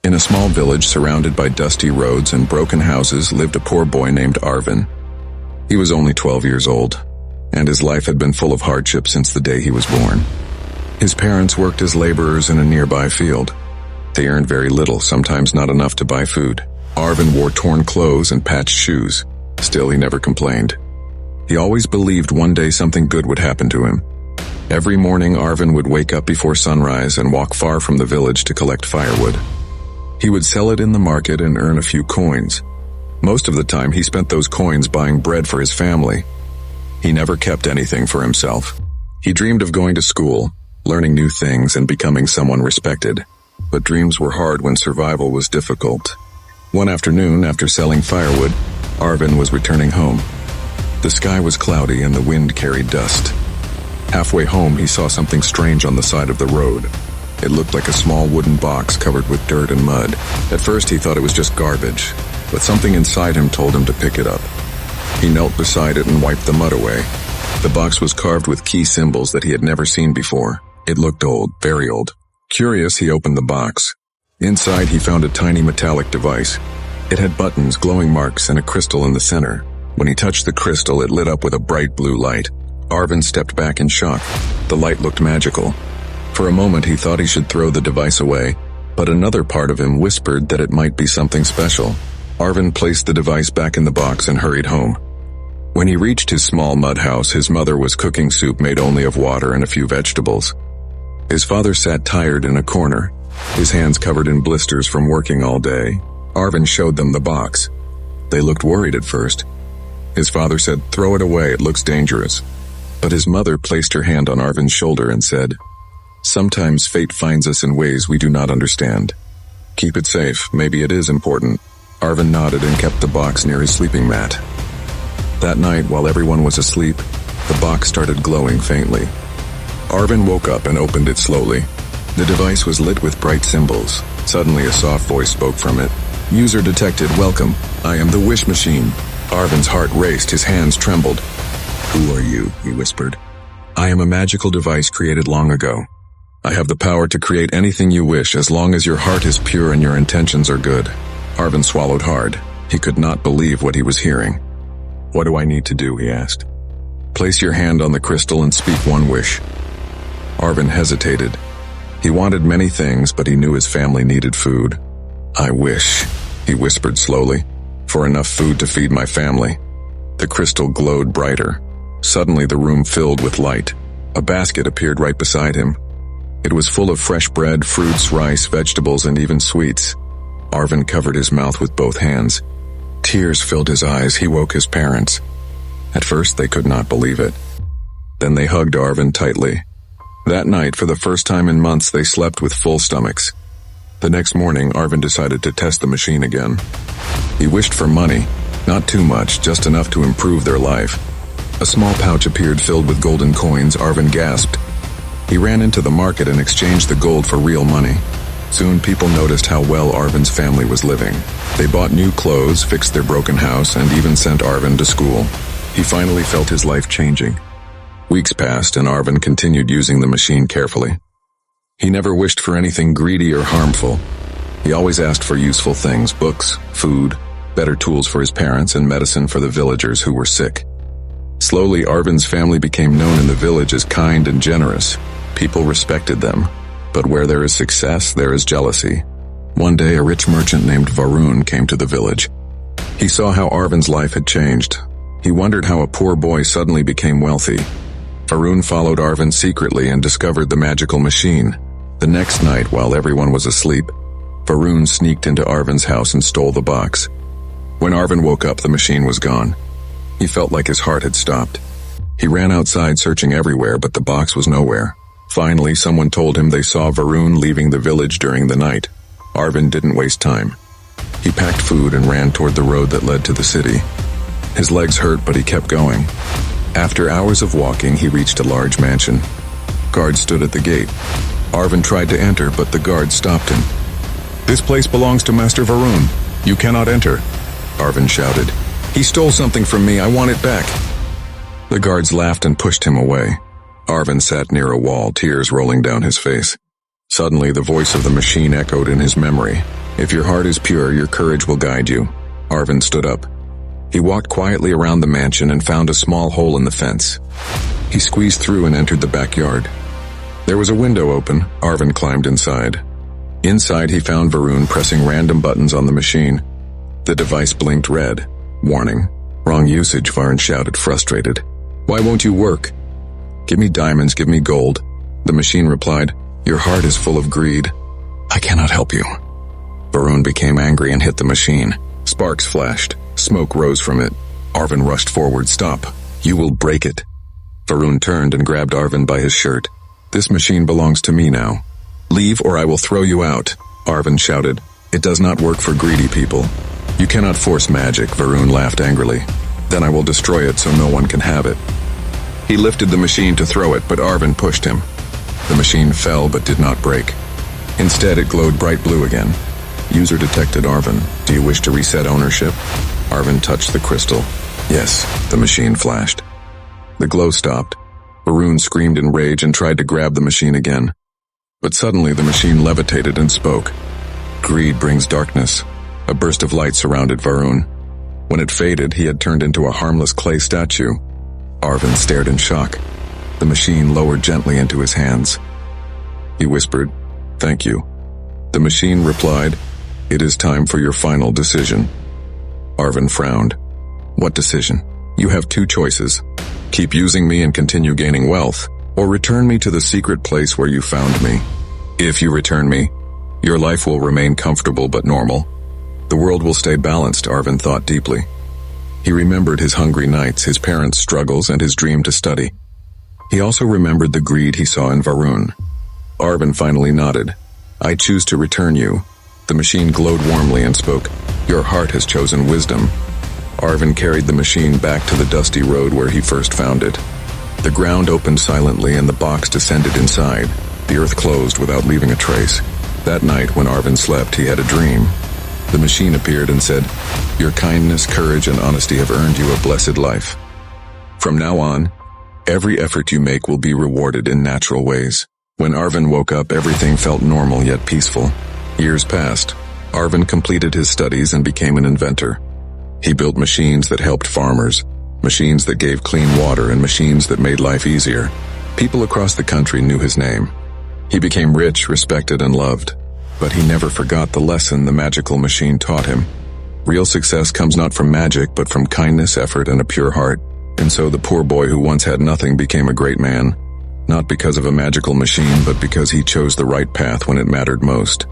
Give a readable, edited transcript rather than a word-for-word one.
In a small village surrounded by dusty roads and broken houses lived a poor boy named Arvin. He was only 12 years old, and his life had been full of hardship since the day he was born. His parents worked as laborers in a nearby field. They earned very little, sometimes not enough to buy food. Arvin wore torn clothes and patched shoes. Still, he never complained. He always believed one day something good would happen to him. Every morning, Arvin would wake up before sunrise and walk far from the village to collect firewood. He would sell it in the market and earn a few coins. Most of the time, he spent those coins buying bread for his family. He never kept anything for himself. He dreamed of going to school, learning new things, and becoming someone respected. But dreams were hard when survival was difficult. One afternoon, after selling firewood, Arvin was returning home. The sky was cloudy and the wind carried dust. Halfway home, he saw something strange on the side of the road. It looked like a small wooden box covered with dirt and mud. At first, he thought it was just garbage, but something inside him told him to pick it up. He knelt beside it and wiped the mud away. The box was carved with key symbols that he had never seen before. It looked old, very old. Curious, he opened the box. Inside, he found a tiny metallic device. It had buttons, glowing marks, and a crystal in the center. When he touched the crystal, it lit up with a bright blue light. Arvin stepped back in shock. The light looked magical. For a moment, he thought he should throw the device away, but another part of him whispered that it might be something special. Arvin placed the device back in the box and hurried home. When he reached his small mud house, his mother was cooking soup made only of water and a few vegetables. His father sat tired in a corner, his hands covered in blisters from working all day. Arvin showed them the box. They looked worried at first. His father said, "Throw it away, it looks dangerous." But his mother placed her hand on Arvin's shoulder and said, "Sometimes fate finds us in ways we do not understand. Keep it safe, maybe it is important." Arvin nodded and kept the box near his sleeping mat. That night, while everyone was asleep, the box started glowing faintly. Arvin woke up and opened it slowly. The device was lit with bright symbols. Suddenly, a soft voice spoke from it. "User detected, welcome. I am the wish machine." Arvin's heart raced, his hands trembled. "Who are you?" he whispered. "I am a magical device created long ago. I have the power to create anything you wish as long as your heart is pure and your intentions are good." Arvin swallowed hard. He could not believe what he was hearing. "What do I need to do?" he asked. "Place your hand on the crystal and speak one wish." Arvin hesitated. He wanted many things, but he knew his family needed food. "I wish," he whispered slowly, "for enough food to feed my family." The crystal glowed brighter. Suddenly the room filled with light. A basket appeared right beside him. It was full of fresh bread, fruits, rice, vegetables, and even sweets. Arvin covered his mouth with both hands. Tears filled his eyes. He woke his parents. At first they could not believe it. Then they hugged Arvin tightly. That night, for the first time in months, they slept with full stomachs. The next morning, Arvin decided to test the machine again. He wished for money, not too much, just enough to improve their life. A small pouch appeared filled with golden coins. Arvin gasped. He ran into the market and exchanged the gold for real money. Soon people noticed how well Arvin's family was living. They bought new clothes, fixed their broken house, and even sent Arvin to school. He finally felt his life changing. Weeks passed and Arvin continued using the machine carefully. He never wished for anything greedy or harmful. He always asked for useful things: books, food, better tools for his parents, and medicine for the villagers who were sick. Slowly, Arvin's family became known in the village as kind and generous. People respected them. But where there is success, there is jealousy. One day, a rich merchant named Varun came to the village. He saw how Arvin's life had changed. He wondered how a poor boy suddenly became wealthy. Varun followed Arvin secretly and discovered the magical machine. The next night, while everyone was asleep, Varun sneaked into Arvin's house and stole the box. When Arvin woke up, the machine was gone. He felt like his heart had stopped. He ran outside searching everywhere, but the box was nowhere. Finally, someone told him they saw Varun leaving the village during the night. Arvin didn't waste time. He packed food and ran toward the road that led to the city. His legs hurt, but he kept going. After hours of walking, he reached a large mansion. Guards stood at the gate. Arvin tried to enter, but the guard stopped him. "This place belongs to Master Varun. You cannot enter," Arvin shouted. "He stole something from me. I want it back." The guards laughed and pushed him away. Arvin sat near a wall, tears rolling down his face. Suddenly, the voice of the machine echoed in his memory. If your heart is pure, your courage will guide you. Arvin stood up. He walked quietly around the mansion and found a small hole in the fence. He squeezed through and entered the backyard. There was a window open. Arvin climbed inside. Inside, he found Varun pressing random buttons on the machine. The device blinked red. Warning. Wrong usage, Varun shouted, frustrated. Why won't you work? Give me diamonds, give me gold. The machine replied, your heart is full of greed. I cannot help you. Varun became angry and hit the machine. Sparks flashed. Smoke rose from it. Arvin rushed forward. Stop. You will break it. Varun turned and grabbed Arvin by his shirt. This machine belongs to me now. Leave or I will throw you out, Arvin shouted. It does not work for greedy people. You cannot force magic, Varun laughed angrily. Then I will destroy it so no one can have it. He lifted the machine to throw it, but Arvin pushed him. The machine fell but did not break. Instead, it glowed bright blue again. User detected Arvin. Do you wish to reset ownership? Arvin touched the crystal. Yes, the machine flashed. The glow stopped. Varun screamed in rage and tried to grab the machine again. But suddenly the machine levitated and spoke. Greed brings darkness. A burst of light surrounded Varun. When it faded, he had turned into a harmless clay statue. Arvin stared in shock. The machine lowered gently into his hands. He whispered, "Thank you." The machine replied, "It is time for your final decision." Arvin frowned. "What decision?" "You have two choices. Keep using me and continue gaining wealth, or return me to the secret place where you found me. If you return me, your life will remain comfortable but normal. The world will stay balanced," Arvin thought deeply. He remembered his hungry nights, his parents' struggles, and his dream to study. He also remembered the greed he saw in Varun. Arvin finally nodded. "I choose to return you." The machine glowed warmly and spoke, "Your heart has chosen wisdom." Arvin carried the machine back to the dusty road where he first found it. The ground opened silently and the box descended inside. The earth closed without leaving a trace. That night, when Arvin slept, he had a dream. The machine appeared and said, "Your kindness, courage, and honesty have earned you a blessed life. From now on, every effort you make will be rewarded in natural ways." When Arvin woke up, everything felt normal yet peaceful. Years passed. Arvin completed his studies and became an inventor. He built machines that helped farmers, machines that gave clean water, and machines that made life easier. People across the country knew his name. He became rich, respected, and loved. But he never forgot the lesson the magical machine taught him. Real success comes not from magic, but from kindness, effort, and a pure heart. And so the poor boy who once had nothing became a great man. Not because of a magical machine, but because he chose the right path when it mattered most.